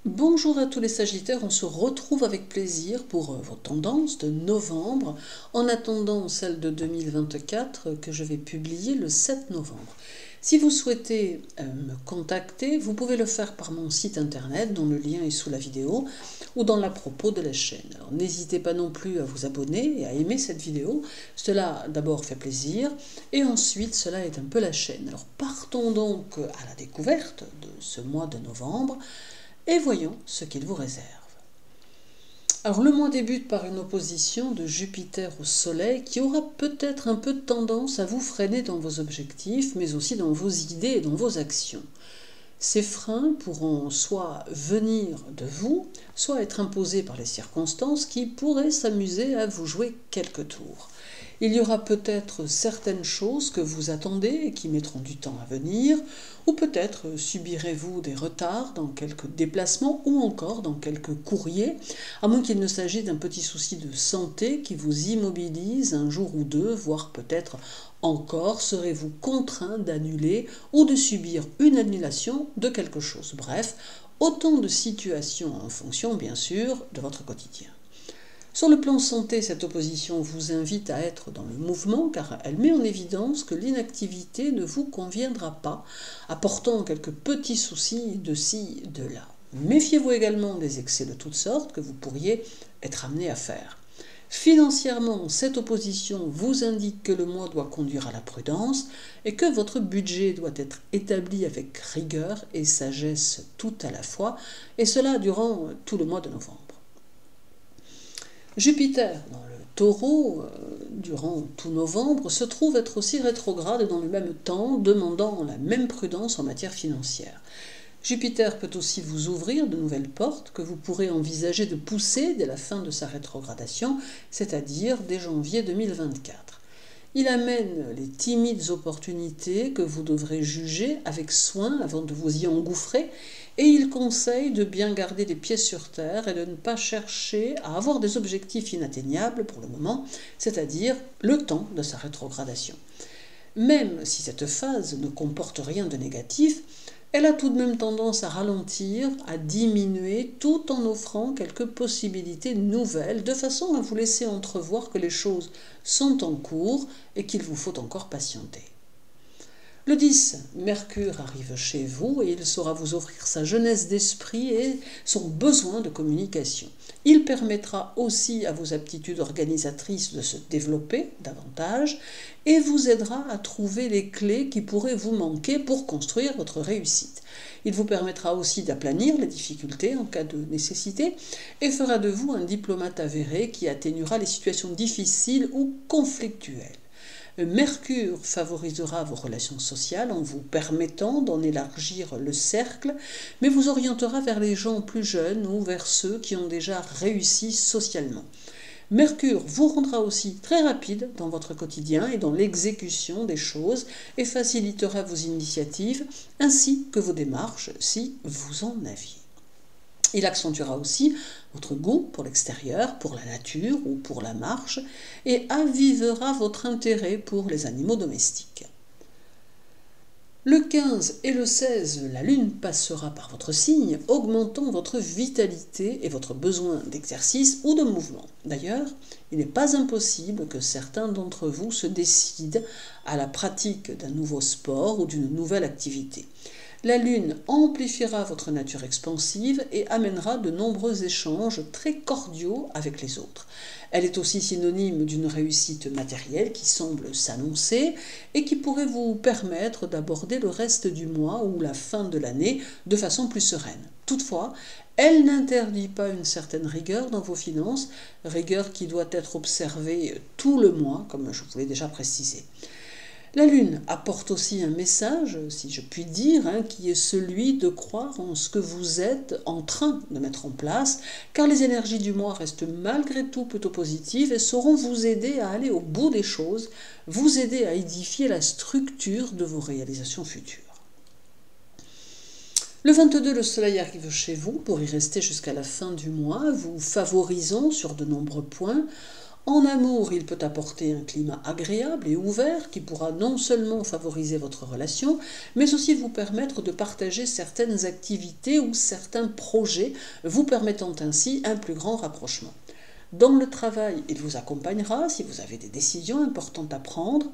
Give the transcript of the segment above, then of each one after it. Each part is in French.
Bonjour à tous les Sagittaires, on se retrouve avec plaisir pour vos tendances de novembre, en attendant celle de 2024 que je vais publier le 7 novembre. Si vous souhaitez me contacter, vous pouvez le faire par mon site internet dont le lien est sous la vidéo ou dans la propos de la chaîne. Alors n'hésitez pas non plus à vous abonner et à aimer cette vidéo, cela d'abord fait plaisir et ensuite cela aide un peu la chaîne. Alors partons donc à la découverte de ce mois de novembre et voyons ce qu'il vous réserve. Alors le mois débute par une opposition de Jupiter au Soleil qui aura peut-être un peu de tendance à vous freiner dans vos objectifs, mais aussi dans vos idées et dans vos actions. Ces freins pourront soit venir de vous, soit être imposés par les circonstances qui pourraient s'amuser à vous jouer quelques tours. Il y aura peut-être certaines choses que vous attendez et qui mettront du temps à venir, ou peut-être subirez-vous des retards dans quelques déplacements ou encore dans quelques courriers, à moins qu'il ne s'agisse d'un petit souci de santé qui vous immobilise un jour ou deux, voire peut-être encore serez-vous contraint d'annuler ou de subir une annulation de quelque chose. Bref, autant de situations en fonction, bien sûr, de votre quotidien. Sur le plan santé, cette opposition vous invite à être dans le mouvement car elle met en évidence que l'inactivité ne vous conviendra pas, apportant quelques petits soucis de ci, de là. Méfiez-vous également des excès de toutes sortes que vous pourriez être amené à faire. Financièrement, cette opposition vous indique que le mois doit conduire à la prudence et que votre budget doit être établi avec rigueur et sagesse tout à la fois, et cela durant tout le mois de novembre. Jupiter, dans le Taureau, durant tout novembre, se trouve être aussi rétrograde dans le même temps, demandant la même prudence en matière financière. Jupiter peut aussi vous ouvrir de nouvelles portes que vous pourrez envisager de pousser dès la fin de sa rétrogradation, c'est-à-dire dès janvier 2024. Il amène les timides opportunités que vous devrez juger avec soin avant de vous y engouffrer, et il conseille de bien garder les pieds sur terre et de ne pas chercher à avoir des objectifs inatteignables pour le moment, c'est-à-dire le temps de sa rétrogradation. Même si cette phase ne comporte rien de négatif, elle a tout de même tendance à ralentir, à diminuer, tout en offrant quelques possibilités nouvelles, de façon à vous laisser entrevoir que les choses sont en cours et qu'il vous faut encore patienter. Le 10, Mercure arrive chez vous et il saura vous offrir sa jeunesse d'esprit et son besoin de communication. Il permettra aussi à vos aptitudes organisatrices de se développer davantage et vous aidera à trouver les clés qui pourraient vous manquer pour construire votre réussite. Il vous permettra aussi d'aplanir les difficultés en cas de nécessité et fera de vous un diplomate avéré qui atténuera les situations difficiles ou conflictuelles. Mercure favorisera vos relations sociales en vous permettant d'en élargir le cercle, mais vous orientera vers les gens plus jeunes ou vers ceux qui ont déjà réussi socialement. Mercure vous rendra aussi très rapide dans votre quotidien et dans l'exécution des choses et facilitera vos initiatives ainsi que vos démarches si vous en aviez. Il accentuera aussi votre goût pour l'extérieur, pour la nature ou pour la marche et avivera votre intérêt pour les animaux domestiques. Le 15 et le 16, la Lune passera par votre signe, augmentant votre vitalité et votre besoin d'exercice ou de mouvement. D'ailleurs, il n'est pas impossible que certains d'entre vous se décident à la pratique d'un nouveau sport ou d'une nouvelle activité. La Lune amplifiera votre nature expansive et amènera de nombreux échanges très cordiaux avec les autres. Elle est aussi synonyme d'une réussite matérielle qui semble s'annoncer et qui pourrait vous permettre d'aborder le reste du mois ou la fin de l'année de façon plus sereine. Toutefois, elle n'interdit pas une certaine rigueur dans vos finances, rigueur qui doit être observée tout le mois, comme je vous l'ai déjà précisé. La Lune apporte aussi un message, si je puis dire, qui est celui de croire en ce que vous êtes en train de mettre en place, car les énergies du mois restent malgré tout plutôt positives et sauront vous aider à aller au bout des choses, vous aider à édifier la structure de vos réalisations futures. Le 22, le Soleil arrive chez vous pour y rester jusqu'à la fin du mois, vous favorisant sur de nombreux points, En amour, il peut apporter un climat agréable et ouvert qui pourra non seulement favoriser votre relation, mais aussi vous permettre de partager certaines activités ou certains projets, vous permettant ainsi un plus grand rapprochement. Dans le travail, il vous accompagnera si vous avez des décisions importantes à prendre,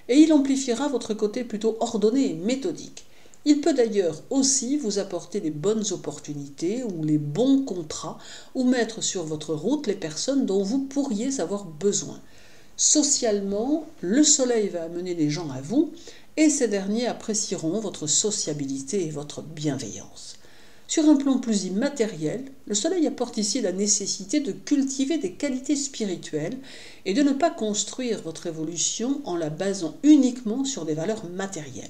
et il amplifiera votre côté plutôt ordonné et méthodique. Il peut d'ailleurs aussi vous apporter les bonnes opportunités ou les bons contrats ou mettre sur votre route les personnes dont vous pourriez avoir besoin. Socialement, le soleil va amener les gens à vous et ces derniers apprécieront votre sociabilité et votre bienveillance. Sur un plan plus immatériel, le soleil apporte ici la nécessité de cultiver des qualités spirituelles et de ne pas construire votre évolution en la basant uniquement sur des valeurs matérielles.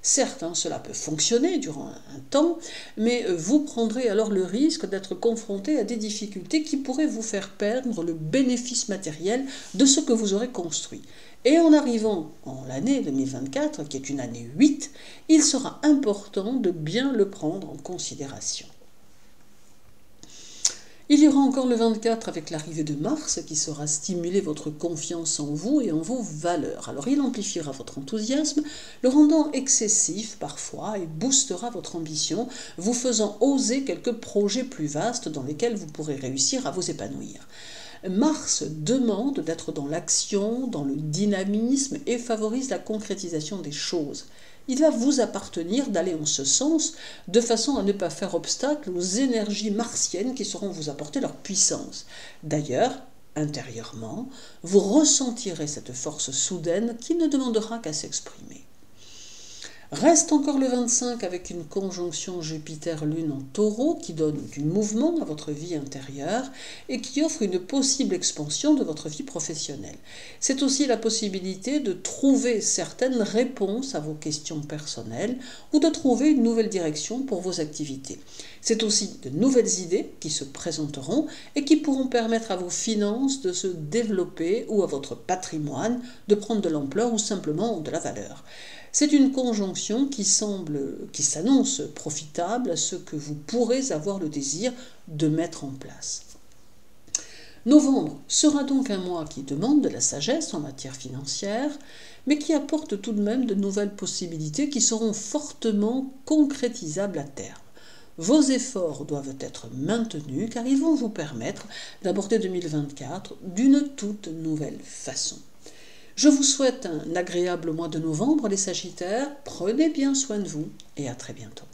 Certes, cela peut fonctionner durant un temps, mais vous prendrez alors le risque d'être confronté à des difficultés qui pourraient vous faire perdre le bénéfice matériel de ce que vous aurez construit. Et en arrivant en l'année 2024, qui est une année 8, il sera important de bien le prendre en considération. Il y aura encore le 24 avec l'arrivée de Mars qui saura stimuler votre confiance en vous et en vos valeurs. Alors il amplifiera votre enthousiasme, le rendant excessif parfois et boostera votre ambition, vous faisant oser quelques projets plus vastes dans lesquels vous pourrez réussir à vous épanouir. Mars demande d'être dans l'action, dans le dynamisme et favorise la concrétisation des choses. Il va vous appartenir d'aller en ce sens, de façon à ne pas faire obstacle aux énergies martiennes qui sauront vous apporter leur puissance. D'ailleurs, intérieurement, vous ressentirez cette force soudaine qui ne demandera qu'à s'exprimer. Reste encore le 25 avec une conjonction Jupiter-Lune en Taureau qui donne du mouvement à votre vie intérieure et qui offre une possible expansion de votre vie professionnelle. C'est aussi la possibilité de trouver certaines réponses à vos questions personnelles ou de trouver une nouvelle direction pour vos activités. C'est aussi de nouvelles idées qui se présenteront et qui pourront permettre à vos finances de se développer ou à votre patrimoine de prendre de l'ampleur ou simplement de la valeur. C'est une conjonction qui s'annonce profitable à ce que vous pourrez avoir le désir de mettre en place. Novembre sera donc un mois qui demande de la sagesse en matière financière, mais qui apporte tout de même de nouvelles possibilités qui seront fortement concrétisables à terme. Vos efforts doivent être maintenus car ils vont vous permettre d'aborder 2024 d'une toute nouvelle façon. Je vous souhaite un agréable mois de novembre, les Sagittaires. Prenez bien soin de vous et à très bientôt.